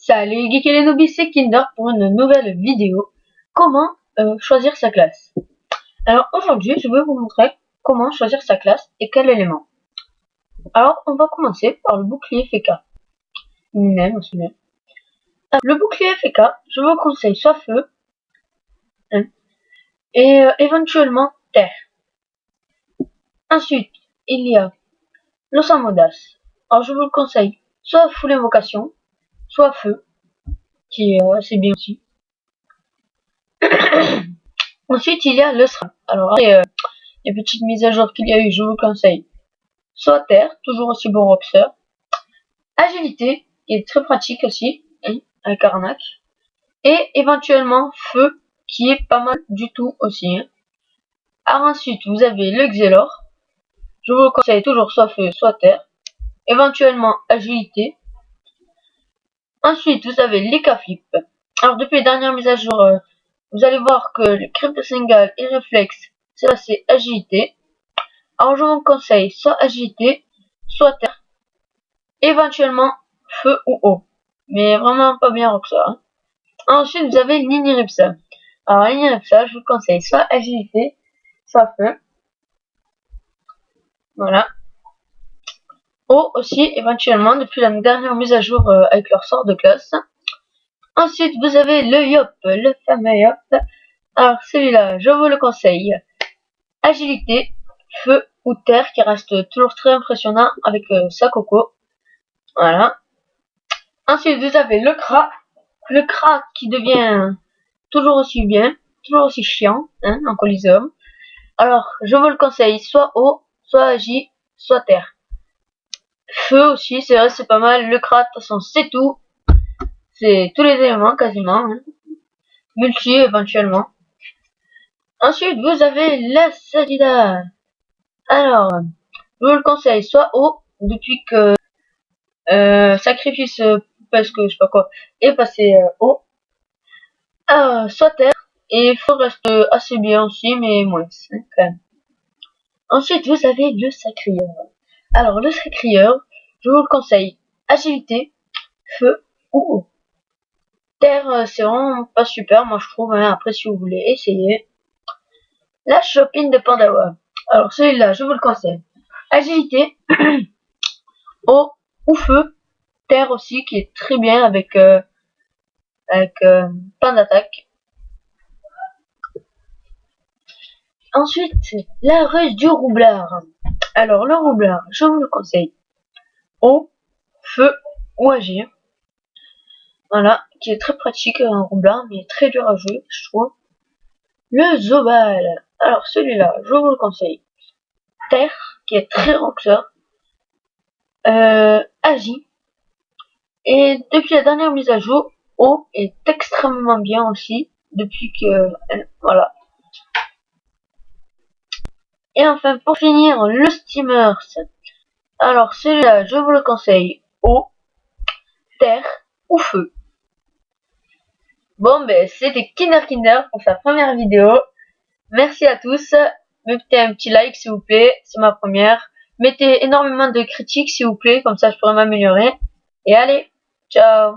Salut les geeks et les noobies, c'est Kinder pour une nouvelle vidéo. Comment choisir sa classe. Alors aujourd'hui, je vais vous montrer comment choisir sa classe et quel élément. Alors on va commencer par le bouclier FK. Lui-même aussi bien. Le bouclier FK, je vous conseille soit feu et éventuellement terre. Ensuite, il y a l'Osamodas. Alors je vous le conseille soit full invocation, soit feu, qui est assez bien aussi. Ensuite, il y a le SRAM. Alors, après les petites mises à jour qu'il y a eu, je vous conseille soit terre, toujours aussi bon roxer. Agilité, qui est très pratique aussi, avec arnaque. Et éventuellement feu, qui est pas mal du tout aussi. Alors ensuite, vous avez le Xelor. Je vous conseille toujours soit feu, soit terre. Éventuellement agilité. Ensuite, vous avez les K-Flip. Alors depuis les dernières mises à jour, vous allez voir que le Crypto Single et Réflexe, c'est passé agilité. Alors je vous conseille soit agilité, soit terre, éventuellement feu ou eau, mais vraiment pas bien rock ça. Ensuite vous avez Niniripsa. Alors Niniripsa, je vous conseille soit agilité, soit feu. Voilà. Eau aussi éventuellement depuis la dernière mise à jour avec leur sort de classe. Ensuite vous avez le Yop, le fameux Yop. Alors celui-là, je vous le conseille. Agilité, feu ou terre qui reste toujours très impressionnant avec sa coco. Voilà. Ensuite, vous avez le Kra qui devient toujours aussi bien, toujours aussi chiant, en Coliseum. Alors, je vous le conseille, soit eau, soit agi, soit terre. Feu aussi, c'est vrai, c'est pas mal. Le Kra, de toute façon, c'est tout. C'est tous les éléments, quasiment. Multi, éventuellement. Ensuite, vous avez la Sadida. Alors, je vous le conseille, soit eau, depuis que sacrifice, parce que je sais pas quoi, est passé eau. Soit terre, et feu reste assez bien aussi, mais moins, quand même. Ensuite, vous avez le sacrieur. Alors, le sacrieur, je vous le conseille, agilité, feu ou eau. Terre, c'est vraiment pas super, moi je trouve, après si vous voulez essayer. La Chopine de Pandawa. Alors, celui-là, je vous le conseille. Agilité, eau ou feu. Terre aussi, qui est très bien avec plein d'attaques. Ensuite, la ruse du roublard. Alors, le roublard, je vous le conseille. Eau, feu ou agir. Voilà, qui est très pratique, un roublard, mais très dur à jouer, je trouve. Le Zobal. Alors, celui-là, je vous le conseille. Terre, qui est très roxer. Agit. Et depuis la dernière mise à jour, eau est extrêmement bien aussi. Depuis que... voilà. Et enfin, pour finir, le Steamers. Alors, celui-là, je vous le conseille. Eau, terre ou feu. Bon, ben, c'était Kinder pour sa première vidéo. Merci à tous. Mettez un petit like, s'il vous plaît. C'est ma première. Mettez énormément de critiques, s'il vous plaît. Comme ça, je pourrai m'améliorer. Et allez, ciao.